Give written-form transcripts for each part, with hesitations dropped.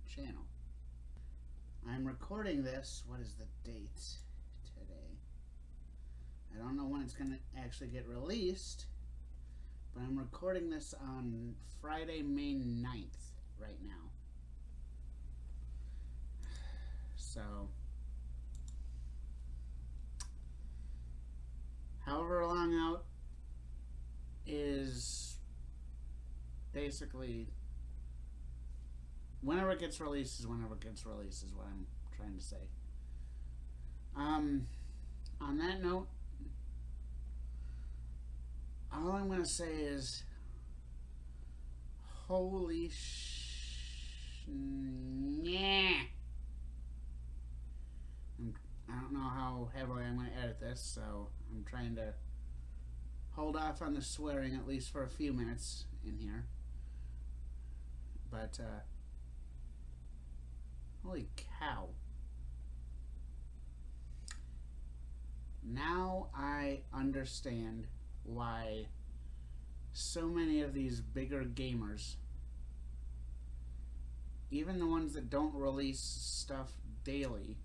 channel. I'm recording this. What is the date today? I don't know when it's going to actually get released, but I'm recording this on Friday, May 9th right now. So, however long out is basically whenever it gets released is whenever it gets released is what I'm trying to say. On that note, all I'm going to say is holy yeah. I don't know how heavily I'm going to edit this, so I'm trying to hold off on the swearing at least for a few minutes in here. But, holy cow. Now I understand why so many of these bigger gamers, even the ones that don't release stuff daily,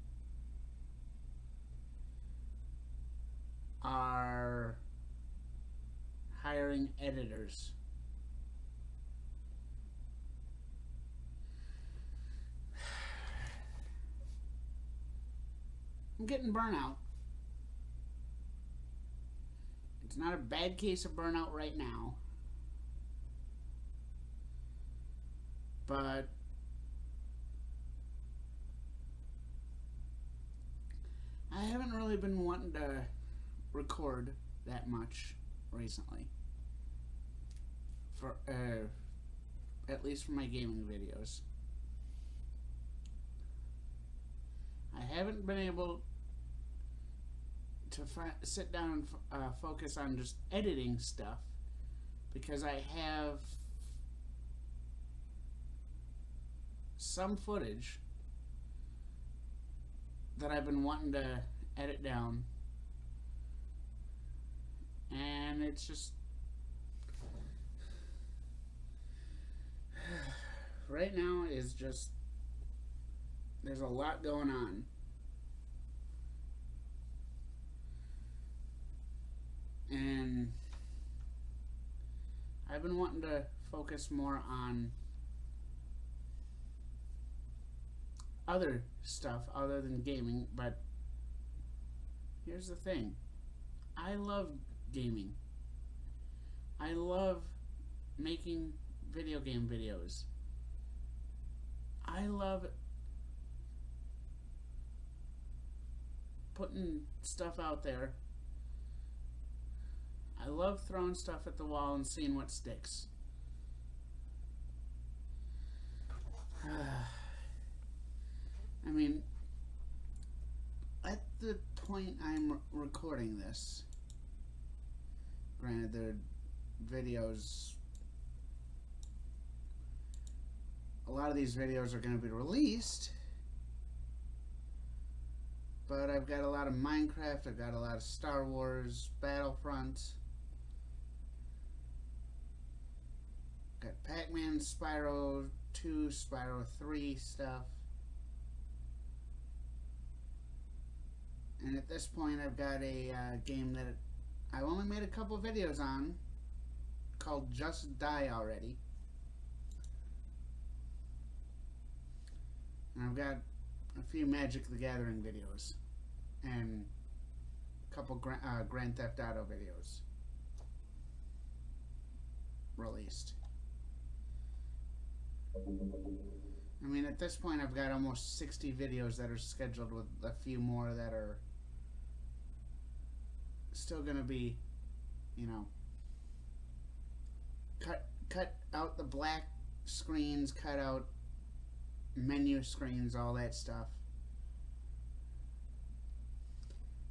are hiring editors. I'm getting burnout. It's not a bad case of burnout right now, but I haven't really been wanting to record that much recently, for at least for my gaming videos. I haven't been able to sit down and focus on just editing stuff because I have some footage that I've been wanting to edit down, and it's just right now is just there's a lot going on. And I've been wanting to focus more on other stuff other than gaming, but here's the thing. I love gaming. I love making video game videos. I love putting stuff out there. I love throwing stuff at the wall and seeing what sticks. I mean, at the point I'm recording this, granted the videos, a lot of these videos are going to be released, but I've got a lot of Minecraft, I've got a lot of Star Wars, Battlefront, got Pac-Man, Spyro 2, Spyro 3 stuff. And at this point I've got a game that I've only made a couple videos on called Just Die Already. And I've got a few Magic the Gathering videos and a couple Grand Theft Auto videos released. I mean, at this point I've got almost 60 videos that are scheduled, with a few more that are still going to be, you know, cut out the black screens, cut out menu screens, all that stuff.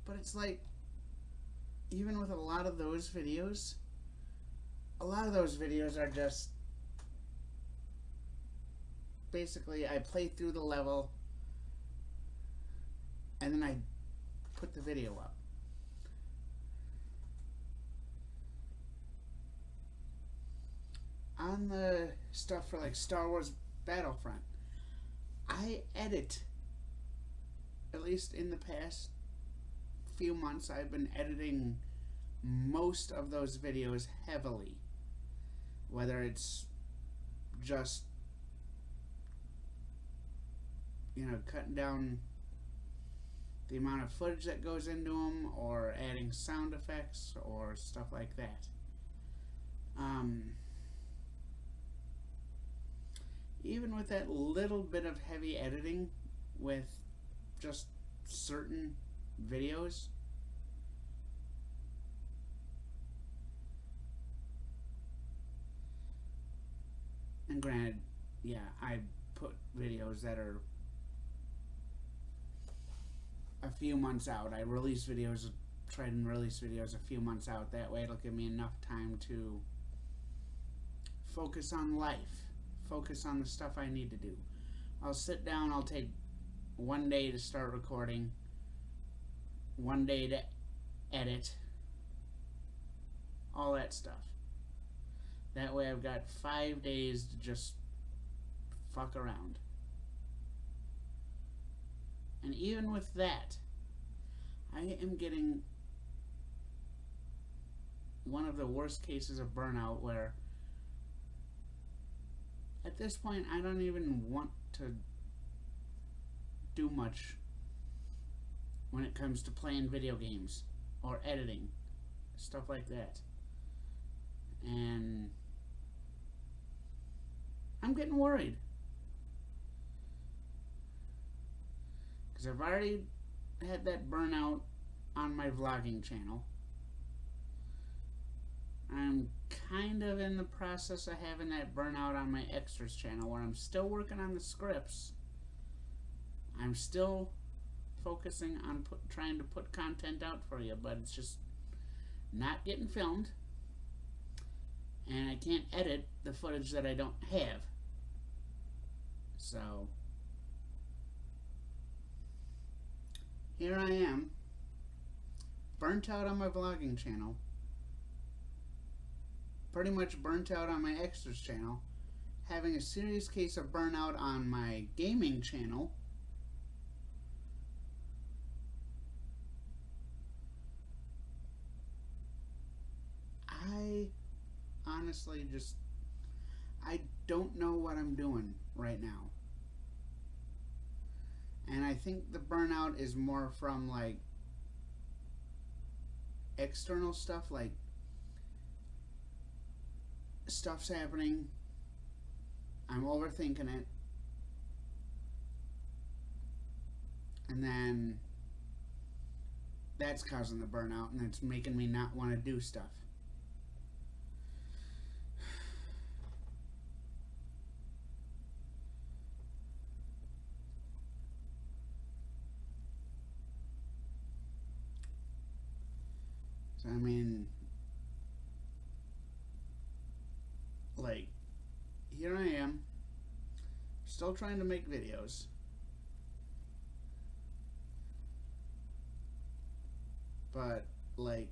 But it's like, even with a lot of those videos are just basically I play through the level and then I put the video up. On the stuff for like Star Wars Battlefront, I edit, at least in the past few months, I've been editing most of those videos heavily. Whether it's just, cutting down the amount of footage that goes into them, or adding sound effects, or stuff like that. Even with that little bit of heavy editing with just certain videos, and granted, yeah, I put videos that are a few months out. I release videos, try and release videos a few months out. That way it'll give me enough time to focus on life, focus on the stuff I need to do. I'll sit down, I'll take one day to start recording, one day to edit, all that stuff. That way I've got 5 days to just fuck around. And even with that, I am getting one of the worst cases of burnout where at this point I don't even want to do much when it comes to playing video games or editing, stuff like that. And I'm getting worried. Because I've already had that burnout on my vlogging channel. I'm kind of in the process of having that burnout on my extras channel, where I'm still working on the scripts. I'm still focusing on trying to put content out for you, but it's just not getting filmed. And I can't edit the footage that I don't have. So here I am, burnt out on my vlogging channel, pretty much burnt out on my extras channel, having a serious case of burnout on my gaming channel. I honestly I don't know what I'm doing right now. And I think the burnout is more from like external stuff, like stuff's happening, I'm overthinking it, and then that's causing the burnout, and it's making me not want to do stuff. So, I mean, like, here I am, still trying to make videos. But, like,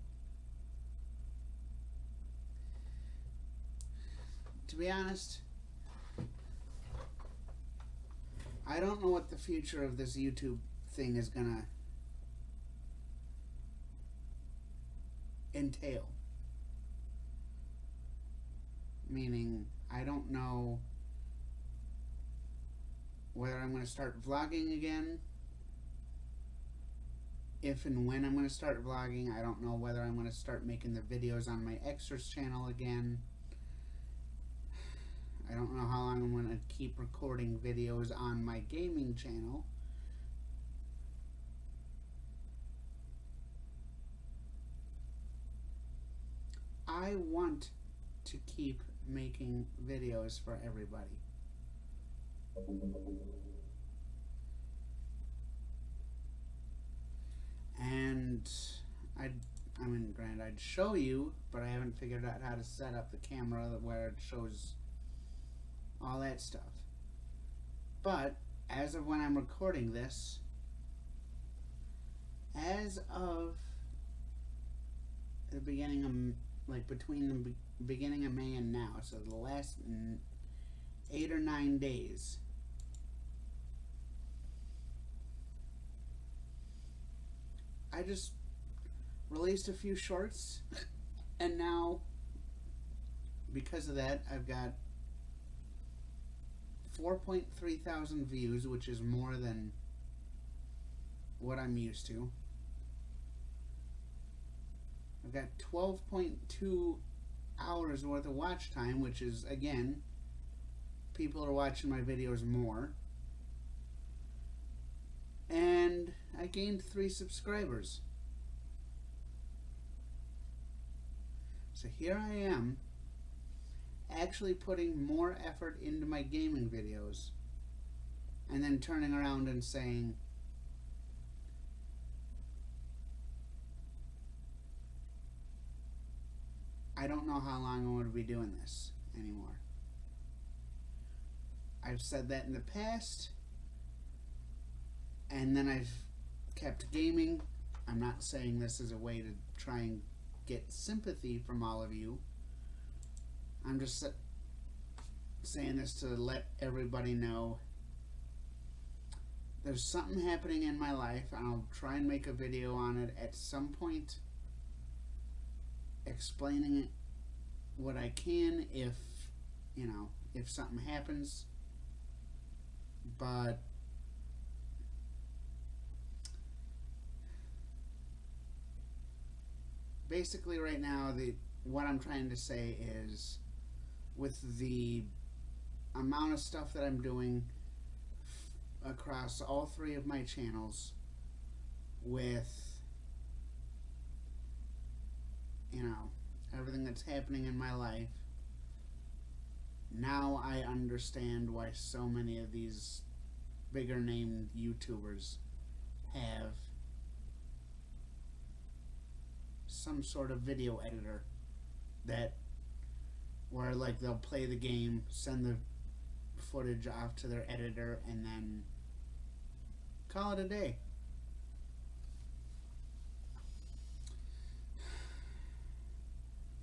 to be honest, I don't know what the future of this YouTube thing is gonna entail. Meaning, I don't know whether I'm going to start vlogging again, if and when I'm going to start vlogging. I don't know whether I'm going to start making the videos on my extras channel again. I don't know how long I'm going to keep recording videos on my gaming channel. I want to keep making videos for everybody. And I mean, granted, I'd show you, but I haven't figured out how to set up the camera where it shows all that stuff. But as of when I'm recording this, as of the beginning of, like, between the beginning of May and now, so the last 8 or 9 days, I just released a few shorts, and now, because of that, I've got 4.3 thousand views, which is more than what I'm used to. I've got 12.2 hours worth of watch time, which is, again, people are watching my videos more. And I gained 3 subscribers. So here I am, actually putting more effort into my gaming videos, and then turning around and saying, I don't know how long I'm going to be doing this anymore. I've said that in the past, and then I've kept gaming. I'm not saying this as a way to try and get sympathy from all of you. I'm just saying this to let everybody know there's something happening in my life, and I'll try and make a video on it at some point, explaining it what I can if, you know, if something happens. But basically right now, what I'm trying to say is, with the amount of stuff that I'm doing across all 3 of my channels, with, you know, everything that's happening in my life, now I understand why so many of these bigger named YouTubers have some sort of video editor that, where like they'll play the game, send the footage off to their editor, and then call it a day.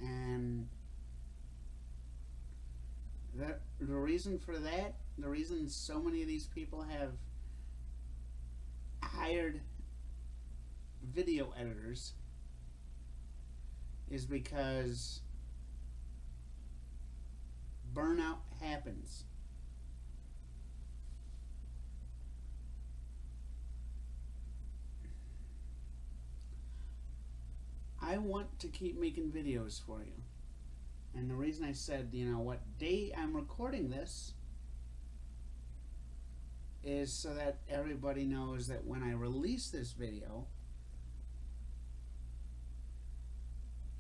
And the reason for that, the reason so many of these people have hired video editors, is because burnout happens. I want to keep making videos for you. And the reason I said, you know, what day I'm recording this is so that everybody knows that when I release this video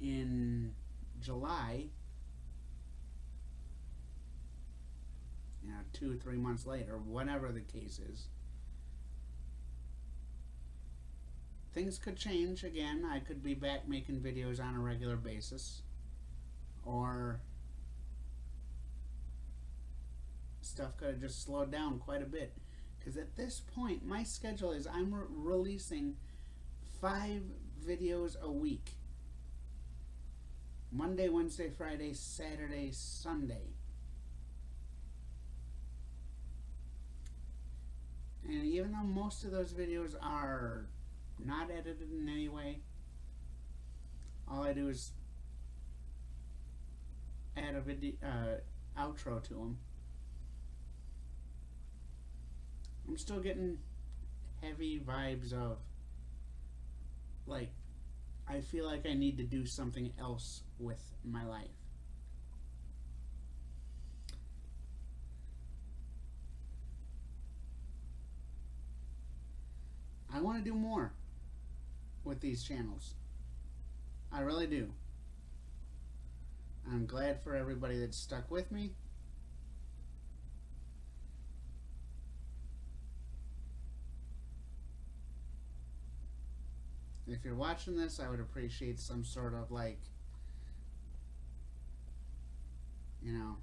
in July, you know, 2 or 3 months later, whatever the case is, things could change again. I could be back making videos on a regular basis, or stuff could have just slowed down quite a bit. Because at this point, my schedule is I'm releasing 5 videos a week. Monday, Wednesday, Friday, Saturday, Sunday. And even though most of those videos are not edited in any way, all I do is add a video outro to them. I'm still getting heavy vibes of, like, I feel like I need to do something else with my life. I want to do more with these channels. I really do. I'm glad for everybody that's stuck with me. If you're watching this, I would appreciate some sort of, like, you know,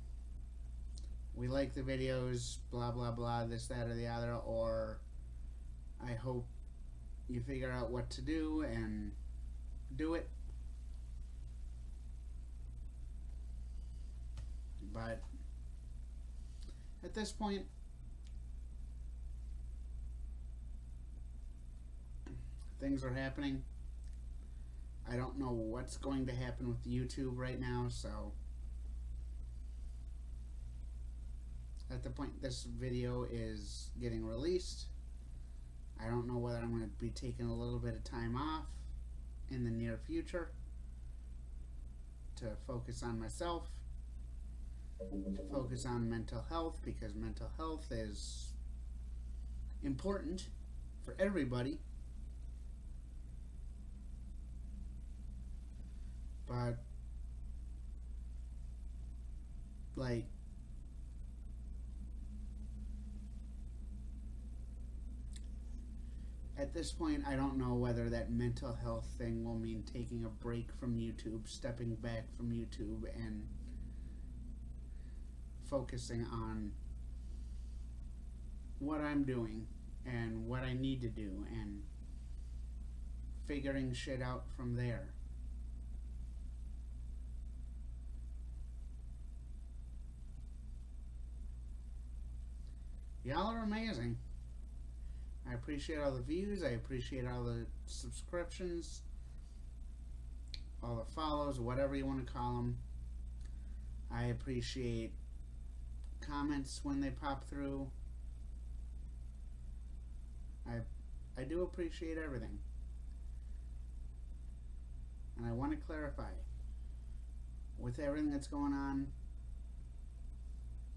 we like the videos, blah, blah, blah, this, that, or the other, or I hope you figure out what to do and do it. But at this point, things are happening. I don't know what's going to happen with YouTube right now, so at the point this video is getting released, I don't know whether I'm going to be taking a little bit of time off in the near future to focus on myself, to focus on mental health, because mental health is important for everybody. But like, at this point, I don't know whether that mental health thing will mean taking a break from YouTube, stepping back from YouTube, and focusing on what I'm doing and what I need to do and figuring shit out from there. Y'all are amazing. I appreciate all the views. I appreciate all the subscriptions, all the follows, whatever you want to call them. I appreciate comments when they pop through. I do appreciate everything. And I want to clarify, with everything that's going on,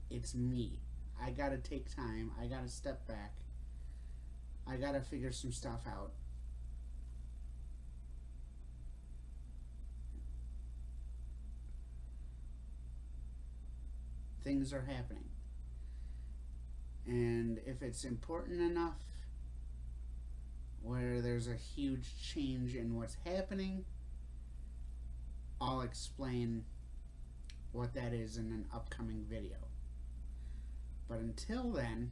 it's me. I gotta take time. I gotta step back. I gotta figure some stuff out. Things are happening. And if it's important enough where there's a huge change in what's happening, I'll explain what that is in an upcoming video. But until then,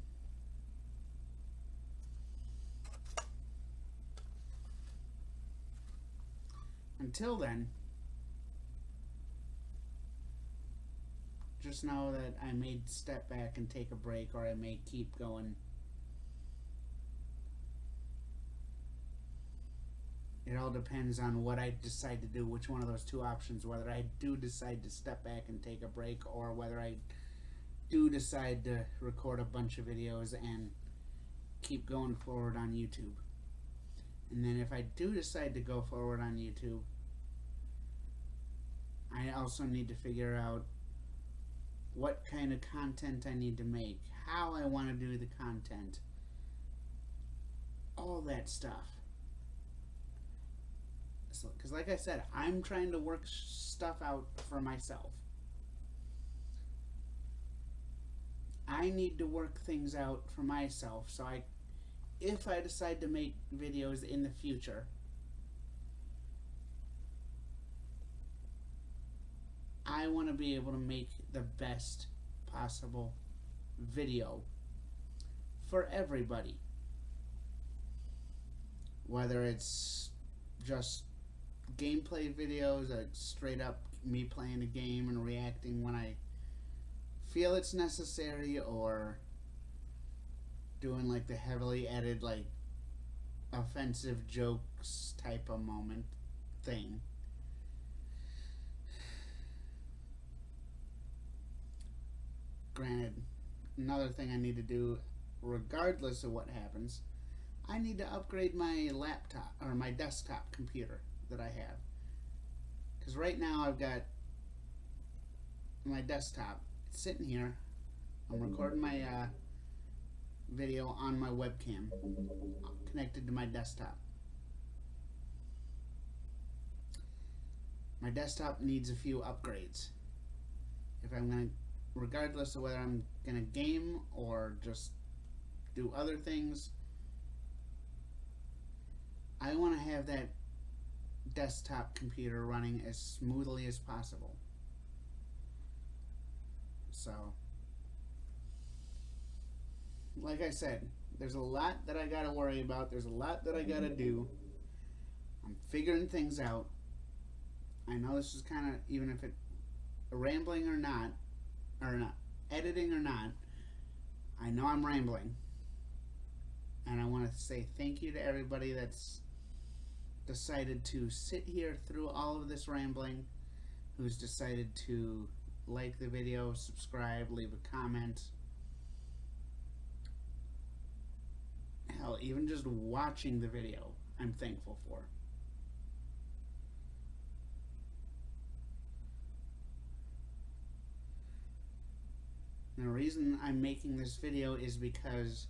just know that I may step back and take a break, or I may keep going. It all depends on what I decide to do, which one of those two options, whether I do decide to step back and take a break, or whether I do decide to record a bunch of videos and keep going forward on YouTube. And then if I do decide to go forward on YouTube, I also need to figure out what kind of content I need to make, how I want to do the content, all that stuff. Because like I said, I'm trying to work stuff out for myself. I need to work things out for myself, so if I decide to make videos in the future, I want to be able to make the best possible video for everybody. Whether it's just gameplay videos, like straight up me playing a game and reacting when I feel it's necessary, or doing like the heavily edited, like offensive jokes type of moment thing. Granted, another thing I need to do, regardless of what happens, I need to upgrade my laptop, or my desktop computer that I have. Because right now I've got my desktop sitting here. I'm recording my video on my webcam connected to my desktop. My desktop needs a few upgrades. If I'm going to, regardless of whether I'm going to game or just do other things, I want to have that desktop computer running as smoothly as possible. So, like I said, there's a lot that I gotta worry about. There's a lot that I gotta do. I'm figuring things out. I know this is kind of, even if it rambling or not editing or not, I know I'm rambling. And I want to say thank you to everybody that's decided to sit here through all of this rambling, who's decided to like the video, subscribe, leave a comment. Hell, even just watching the video, I'm thankful for. And the reason I'm making this video is because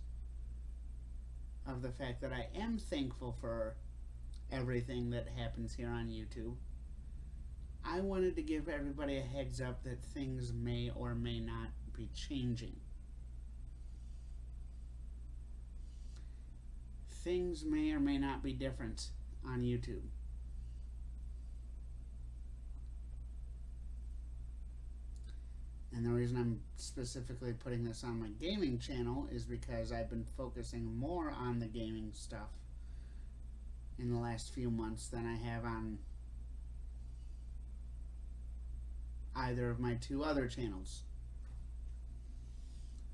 of the fact that I am thankful for everything that happens here on YouTube. I wanted to give everybody a heads up that things may or may not be changing. Things may or may not be different on YouTube. And the reason I'm specifically putting this on my gaming channel is because I've been focusing more on the gaming stuff in the last few months than I have on either of my two other channels.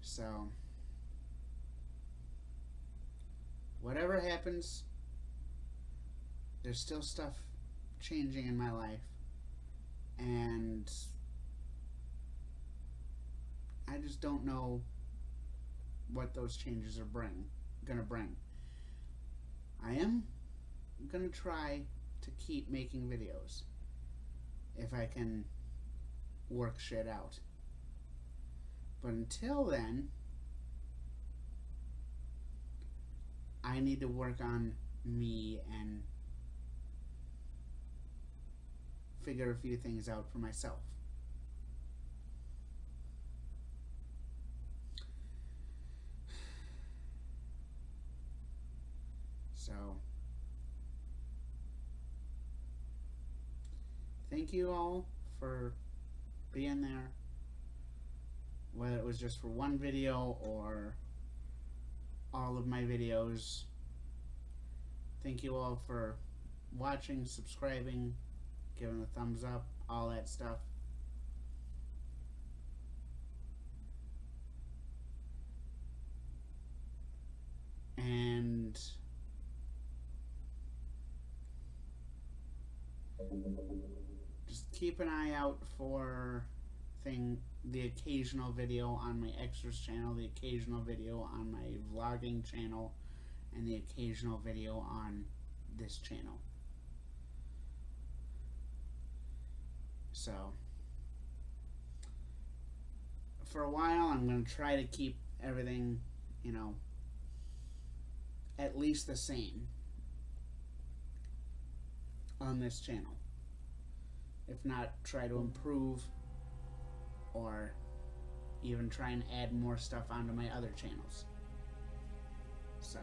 So, whatever happens, there's still stuff changing in my life, and I just don't know what those changes are gonna bring. I am gonna try to keep making videos if I can work shit out. But until then, I need to work on me and figure a few things out for myself. So, thank you all for being there, whether it was just for one video or all of my videos. Thank you all for watching, subscribing, giving a thumbs up, all that stuff. And just keep an eye out for the occasional video on my extras channel, the occasional video on my vlogging channel, and the occasional video on this channel. So, for a while, I'm going to try to keep everything, you know, at least the same on this channel. If not, try to improve or even try and add more stuff onto my other channels. So